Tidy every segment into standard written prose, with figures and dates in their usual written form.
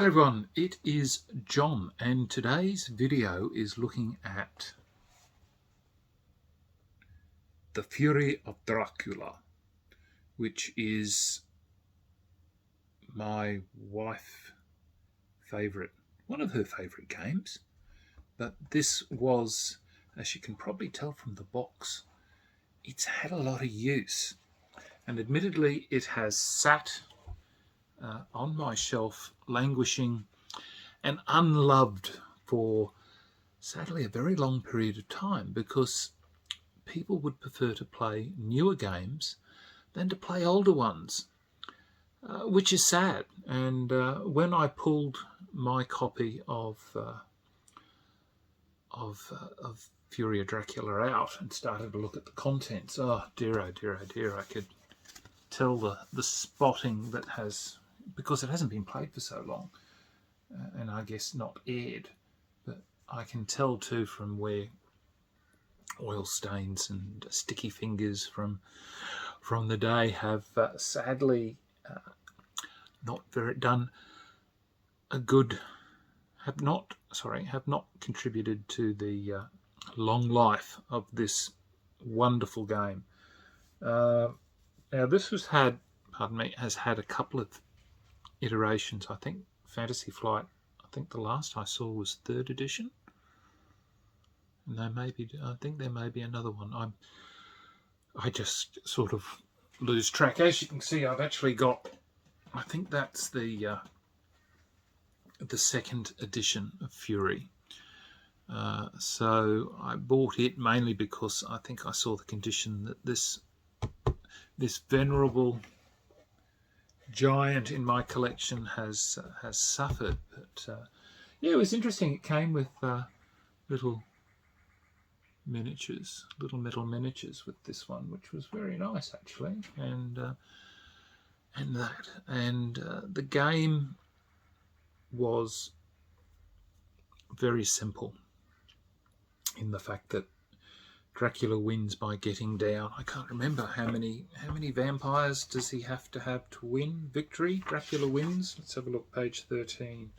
Hello everyone, it is John and today's video is looking at The Fury of Dracula, which is my wife's favourite, one of her favourite games. But this was, as you can probably tell from the box, it's had a lot of use. And admittedly it has sat on my shelf languishing and unloved for sadly a very long period of time, because people would prefer to play newer games than to play older ones, which is sad. And when I pulled my copy of Fury of Dracula out and started to look at the contents, oh dear, I could tell the spotting that has, because it hasn't been played for so long, and I guess not aired, but I can tell too from where oil stains and sticky fingers from the day have sadly have not contributed to the long life of this wonderful game. Now this has had a couple of iterations. I think Fantasy Flight, I think the last I saw was 3rd edition, and I think there may be another one. I just sort of lose track. As you can see, I've actually got, I think that's the 2nd edition of Fury. So I bought it mainly because I think I saw the condition that this venerable giant in my collection has suffered. But yeah, it was interesting. It came with little metal miniatures with this one, which was very nice actually. And the game was very simple in the fact that Dracula wins by getting down. I can't remember how many vampires does he have to win victory. Dracula wins. Let's have a look, page 13.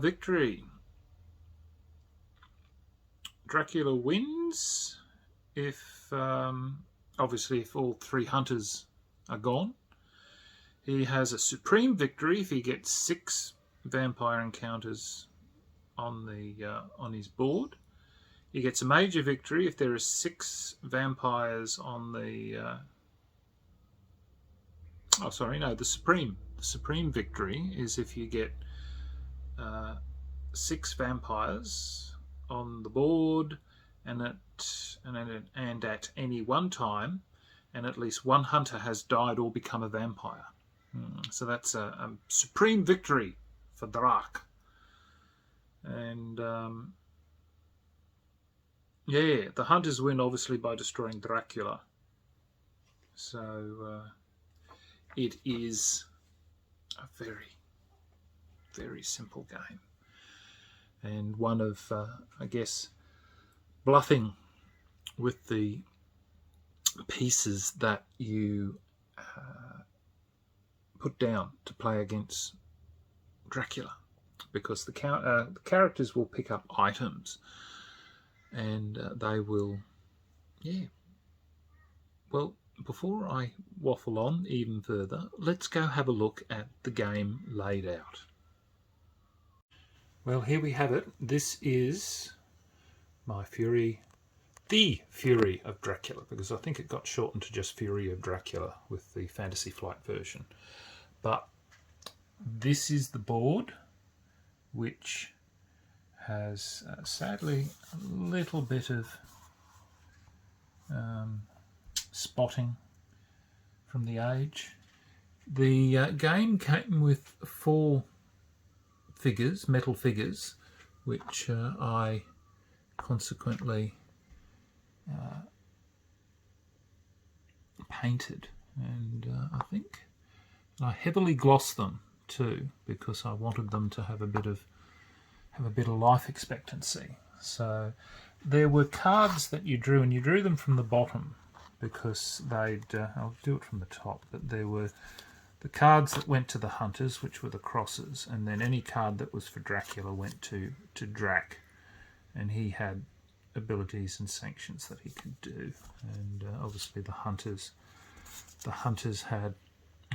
Victory. Dracula wins if obviously if all 3 hunters are gone. He has a supreme victory if he gets 6 vampire encounters on his board. He gets a major victory if there are 6 vampires on the the supreme victory is if you get 6 vampires on the board and at any one time, and at least 1 hunter has died or become a vampire. So that's a supreme victory for Drac. And yeah, the hunters win obviously by destroying Dracula. So it is a very, very simple game, and one of I guess bluffing with the pieces that you put down to play against Dracula, because the characters will pick up items, and they will, yeah. Well, before I waffle on even further, let's go have a look at the game laid out. Well, here we have it. This is my Fury, the Fury of Dracula, because I think it got shortened to just Fury of Dracula with the Fantasy Flight version. But this is the board, which has sadly a little bit of spotting from the age. The game came with 4 figures, metal figures, which I consequently painted, and I think I heavily glossed them too, because I wanted them to have a bit of life expectancy. So there were cards that you drew, and you drew them from the bottom because they'd I'll do it from the top, but there the cards that went to the hunters, which were the crosses, and then any card that was for Dracula went to Drac, and he had abilities and sanctions that he could do, and obviously the hunters had,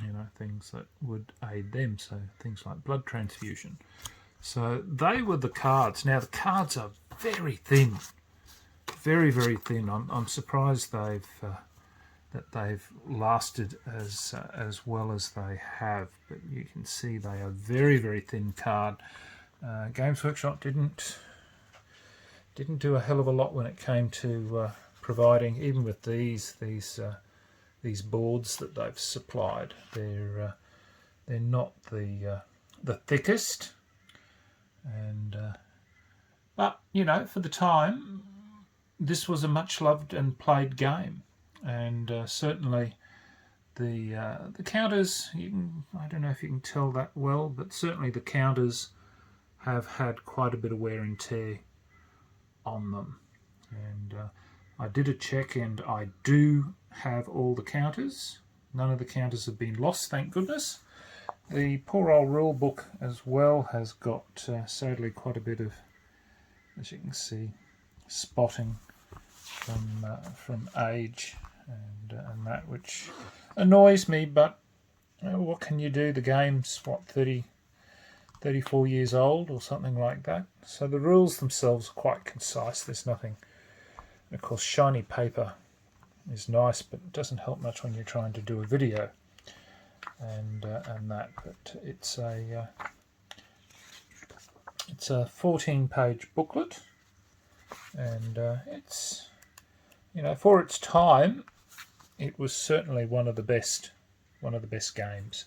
you know, things that would aid them, so things like blood transfusion. So they were the cards. Now the cards are very thin, very, very thin. I'm surprised they've lasted as well as they have, but you can see they are very, very thin card. Games Workshop didn't do a hell of a lot when it came to providing, even with these boards that they've supplied. They're not the thickest, and but you know, for the time, this was a much loved and played game, and certainly the counters. I don't know if you can tell that well, but certainly the counters have had quite a bit of wear and tear on them, and I did a check, and I do have all the counters. None of the counters have been lost, thank goodness. The poor old rule book as well has got sadly quite a bit of, as you can see, spotting from age and that, which annoys me, but what can you do? The game's what, 34 years old or something like that. So the rules themselves are quite concise. There's nothing. Of course, shiny paper is nice, but it doesn't help much when you're trying to do a video and that. But it's a 14-page booklet, and it's, you know, for its time, it was certainly one of the best games.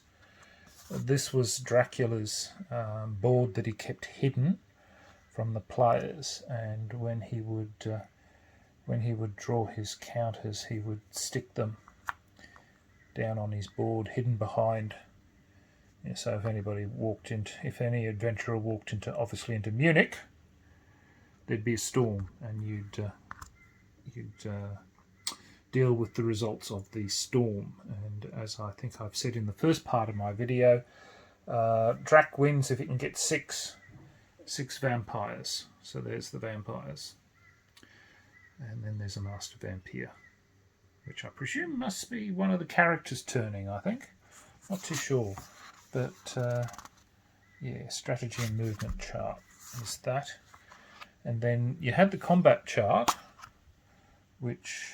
This was Dracula's board that he kept hidden from the players, and when he would draw his counters, he would stick them down on his board, hidden behind. Yeah, so if any adventurer walked into Munich, there'd be a storm, and you'd deal with the results of the storm. And as I think I've said in the first part of my video, Drac wins if he can get six vampires. So there's the vampires, and then there's a master vampire, which I presume must be one of the characters turning, I think. Not too sure, but yeah, strategy and movement chart is that. And then you had the combat chart, which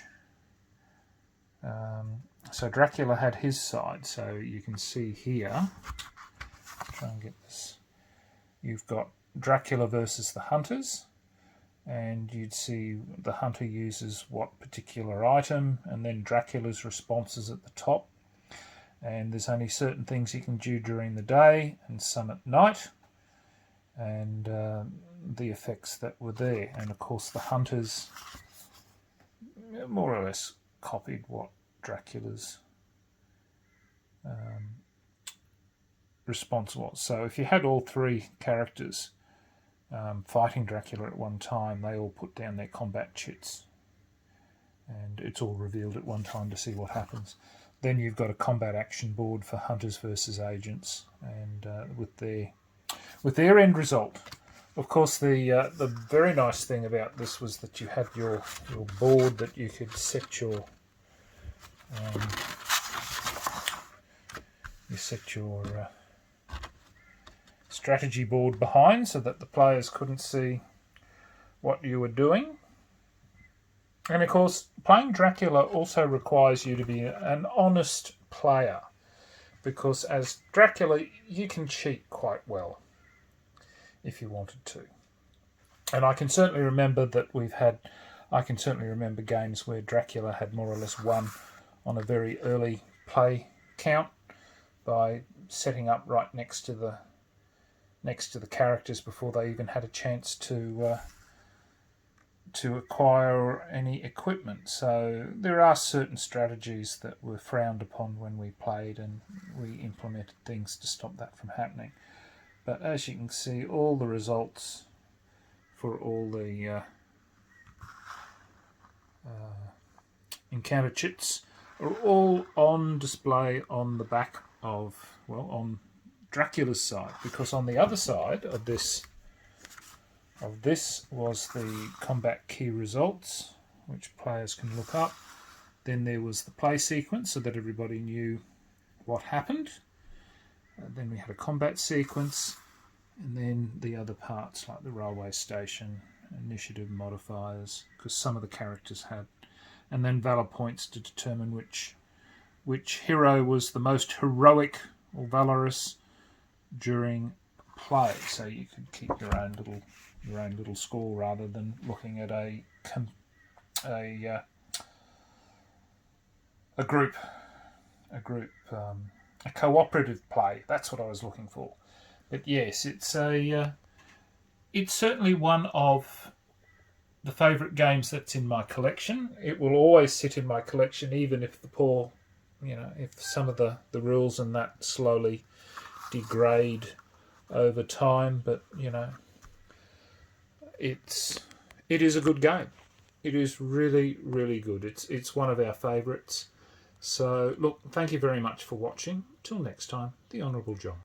so Dracula had his side, so you can see here, try and get this, you've got Dracula versus the hunters, and you'd see the hunter uses what particular item, and then Dracula's responses at the top, and there's only certain things you can do during the day and some at night, and the effects that were there. And of course the hunters more or less copied what Dracula's response was. So if you had all three characters fighting Dracula at one time, they all put down their combat chits, and it's all revealed at one time to see what happens. Then you've got a combat action board for hunters versus agents, and with their end result. Of course, the very nice thing about this was that you had your board that you could set your strategy board behind, so that the players couldn't see what you were doing. And of course, playing Dracula also requires you to be an honest player, because as Dracula, you can cheat quite well if you wanted to. And I can certainly remember games where Dracula had more or less won on a very early play count by setting up right next to the characters before they even had a chance to acquire any equipment. So there are certain strategies that were frowned upon when we played, and we implemented things to stop that from happening. But as you can see, all the results for all the encounter chits are all on display on the back of, well, on Dracula's side, because on the other side of this was the combat key results, which players can look up. Then there was the play sequence so that everybody knew what happened. Then we had a combat sequence, and then the other parts like the railway station, initiative modifiers, because some of the characters had, and then valor points to determine which hero was the most heroic or valorous during play. So you could keep your own little score rather than looking at a cooperative play. That's what I was looking for. But yes, it's certainly one of the favourite games that's in my collection. It will always sit in my collection, even if if some of the rules and that slowly degrade over time. But it is a good game. It is really, really good. It's one of our favourites. So look, thank you very much for watching. Till next time, the Honourable John.